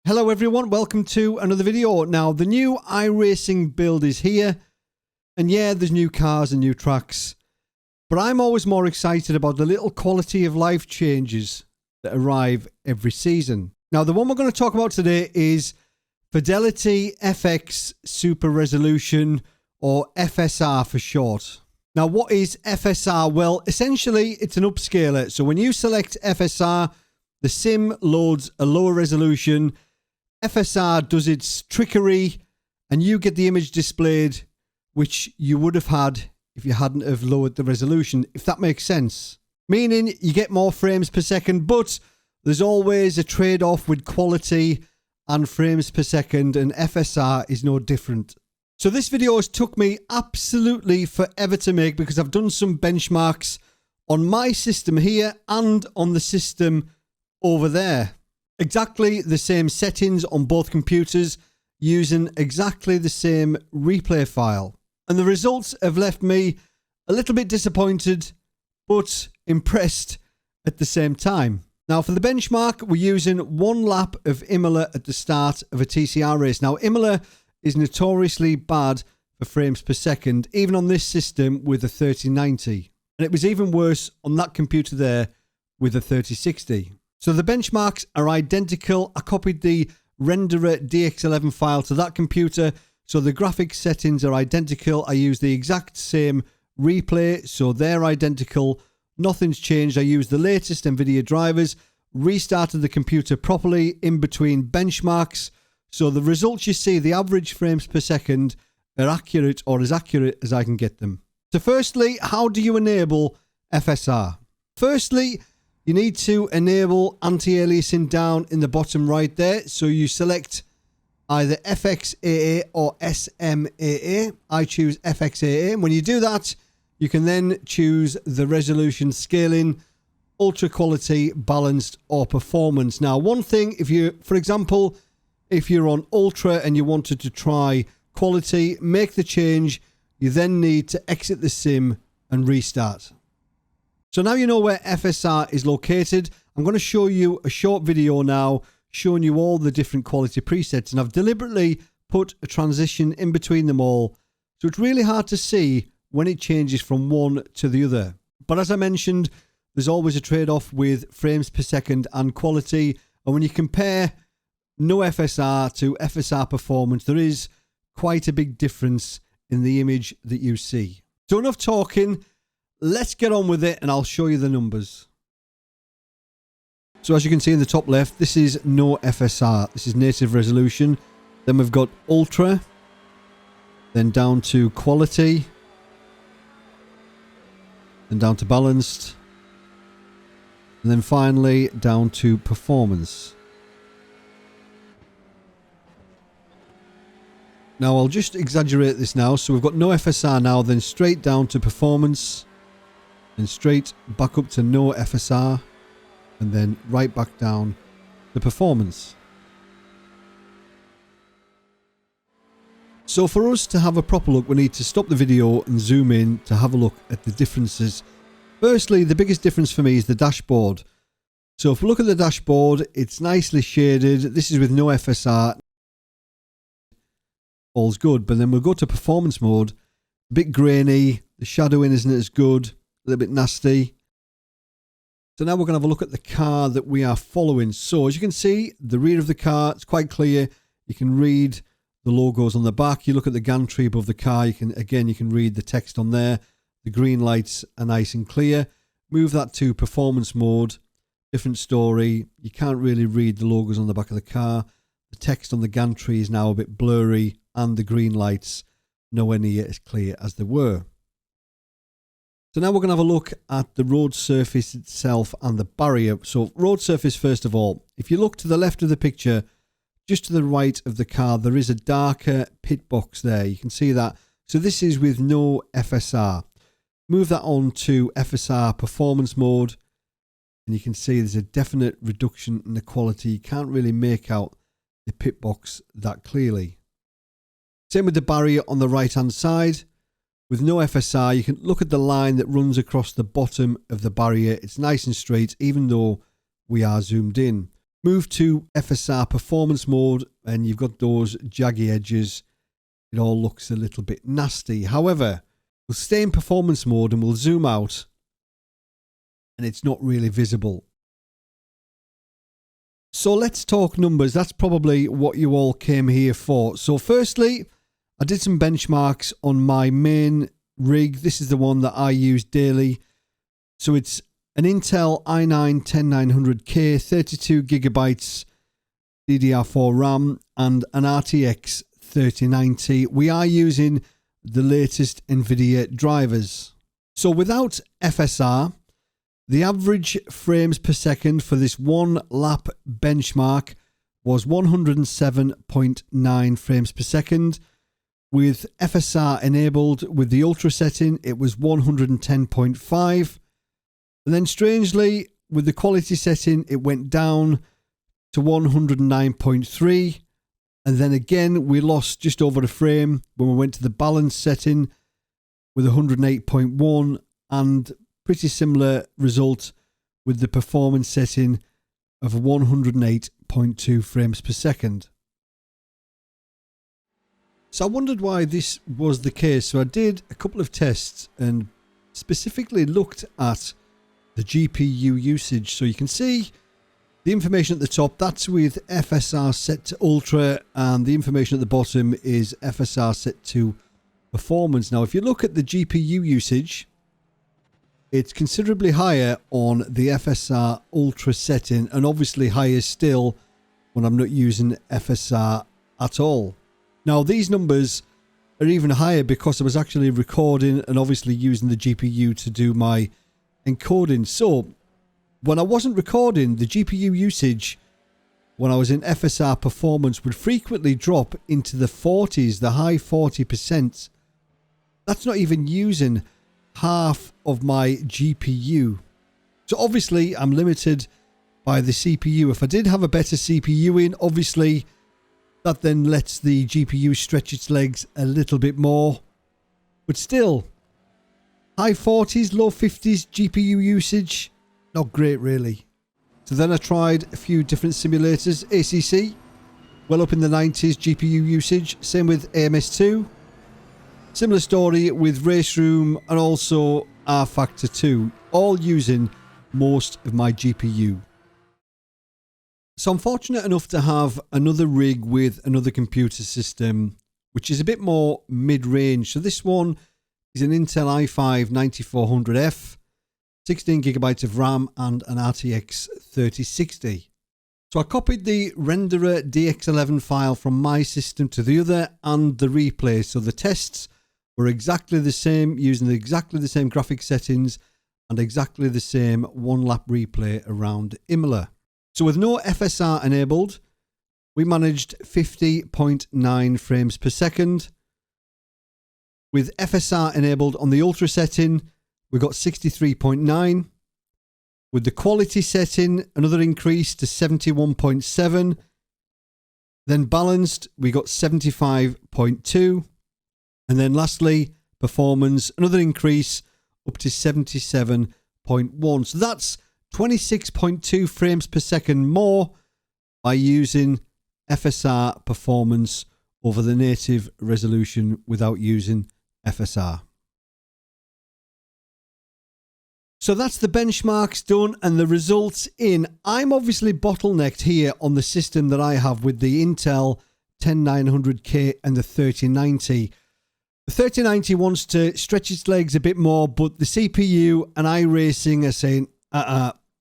Hello everyone, welcome to another video. Now the new iRacing build is here, and yeah, there's new cars and new tracks, but I'm always more excited about the little quality of life changes that arrive every season. Now the one we're going to talk about today is Fidelity FX Super Resolution, or FSR for short. Now what is FSR? Well, essentially it's an upscaler. So when you select FSR, the sim loads a lower resolution. FSR does its trickery and you get the image displayed which you would have had if you hadn't have lowered the resolution, if that makes sense. Meaning you get more frames per second, but there's always a trade-off with quality and frames per second, and FSR is no different. So this video has took me absolutely forever to make because I've done some benchmarks on my system here and on the system over there. Exactly the same settings on both computers using exactly the same replay file. And the results have left me a little bit disappointed, but impressed at the same time. Now for the benchmark, we're using 1 lap of Imola at the start of a TCR race. Now Imola is notoriously bad for frames per second, even on this system with a 3090. And it was even worse on that computer there with a 3060. So the benchmarks are identical. I copied the renderer DX11 file to that computer, so the graphics settings are identical. I use the exact same replay, so they're identical. Nothing's changed. I used the latest NVIDIA drivers, restarted the computer properly in between benchmarks. So the results you see, the average frames per second, are accurate, or as accurate as I can get them. So firstly, how do you enable FSR? Firstly, you need to enable anti-aliasing down in the bottom right there. So you select either FXAA or SMAA. I choose FXAA. When you do that, you can then choose the resolution scaling, ultra quality, balanced, or performance. Now, one thing, if you, for example, if you're on ultra and you wanted to try quality, make the change. You then need to exit the sim and restart. So now you know where FSR is located. I'm going to show you a short video now showing you all the different quality presets, and I've deliberately put a transition in between them all, so it's really hard to see when it changes from one to the other. But as I mentioned, there's always a trade-off with frames per second and quality, and when you compare no FSR to FSR performance, there is quite a big difference in the image that you see. So enough talking. Let's get on with it and I'll show you the numbers. So as you can see in the top left, this is no FSR. This is native resolution. Then we've got ultra. Then down to quality. Then down to balanced. And then finally down to performance. Now I'll just exaggerate this now. So we've got no FSR now, then straight down to performance. And straight back up to no FSR, and then right back down to performance. So for us to have a proper look, we need to stop the video and zoom in to have a look at the differences. Firstly, the biggest difference for me is the dashboard. So if we look at the dashboard, it's nicely shaded. This is with no FSR. All's good, but then we'll go to performance mode. A bit grainy, the shadowing isn't as good. A little bit nasty. So now we're going to have a look at the car that we are following. So as you can see, the rear of the car, it's quite clear. You can read the logos on the back. You look at the gantry above the car, you can read the text on there. The green lights are nice and clear. Move that to performance mode. Different story. You can't really read the logos on the back of the car. The text on the gantry is now a bit blurry, and the green lights nowhere near as clear as they were. So now we're going to have a look at the road surface itself and the barrier. So road surface first of all. If you look to the left of the picture, just to the right of the car, there is a darker pit box there. You can see that. So this is with no FSR. Move that on to FSR performance mode, and you can see there's a definite reduction in the quality. You can't really make out the pit box that clearly. Same with the barrier on the right hand side. With no FSR, you can look at the line that runs across the bottom of the barrier. It's nice and straight, even though we are zoomed in. Move to FSR performance mode and you've got those jaggy edges. It all looks a little bit nasty. However, we'll stay in performance mode and we'll zoom out and it's not really visible. So let's talk numbers. That's probably what you all came here for. So firstly, I did some benchmarks on my main rig. This is the one that I use daily. So it's an Intel i9-10900K, 32 gigabytes DDR4 RAM and an RTX 3090. We are using the latest NVIDIA drivers. So without FSR, the average frames per second for this one lap benchmark was 107.9 frames per second. With FSR enabled with the ultra setting, it was 110.5. And then strangely, with the quality setting, it went down to 109.3. And then again, we lost just over a frame when we went to the balance setting with 108.1, and pretty similar result with the performance setting of 108.2 frames per second. So I wondered why this was the case. So I did a couple of tests and specifically looked at the GPU usage. So you can see the information at the top, that's with FSR set to ultra, and the information at the bottom is FSR set to performance. Now, if you look at the GPU usage, it's considerably higher on the FSR ultra setting, and obviously higher still when I'm not using FSR at all. Now, these numbers are even higher because I was actually recording and obviously using the GPU to do my encoding. So when I wasn't recording, the GPU usage when I was in FSR performance would frequently drop into the 40s, the high 40%. That's not even using half of my GPU. So obviously I'm limited by the CPU. If I did have a better CPU in, obviously that then lets the GPU stretch its legs a little bit more. But still, high 40s, low 50s GPU usage, not great really. So then I tried a few different simulators. ACC, well up in the 90s GPU usage. Same with AMS2. Similar story with Race Room and also R Factor 2, all using most of my GPU. So I'm fortunate enough to have another rig with another computer system, which is a bit more mid-range. So this one is an Intel i5-9400F, 16 gigabytes of RAM and an RTX 3060. So I copied the renderer DX11 file from my system to the other and the replay. So the tests were exactly the same, using exactly the same graphic settings and exactly the same one lap replay around Imola. So with no FSR enabled, we managed 50.9 frames per second. With FSR enabled on the ultra setting, we got 63.9. With the quality setting, another increase to 71.7. Then balanced, we got 75.2. And then lastly, performance, another increase up to 77.1. So that's 26.2 frames per second more by using FSR performance over the native resolution without using FSR. So that's the benchmarks done and the results in. I'm obviously bottlenecked here on the system that I have with the Intel 10900K and the 3090. The 3090 wants to stretch its legs a bit more, but the CPU and iRacing are saying,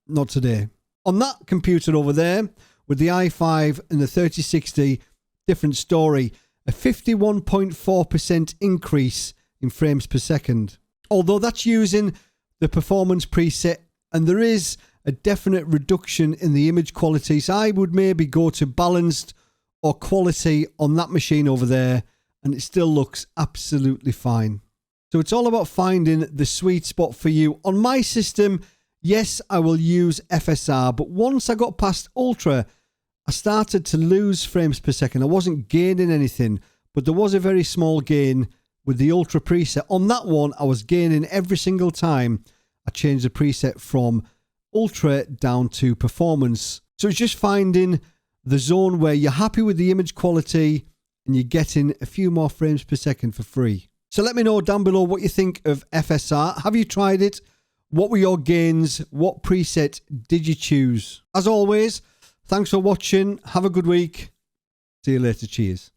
not today. On that computer over there, with the i5 and the 3060, different story. A 51.4% increase in frames per second. Although that's using the performance preset, and there is a definite reduction in the image quality. So I would maybe go to balanced or quality on that machine over there, and it still looks absolutely fine. So it's all about finding the sweet spot for you. On my system, yes, I will use FSR, but once I got past Ultra, I started to lose frames per second. I wasn't gaining anything, but there was a very small gain with the Ultra preset. On that one, I was gaining every single time I changed the preset from Ultra down to Performance. So it's just finding the zone where you're happy with the image quality and you're getting a few more frames per second for free. So let me know down below what you think of FSR. Have you tried it? What were your gains? What preset did you choose? As always, thanks for watching. Have a good week. See you later. Cheers.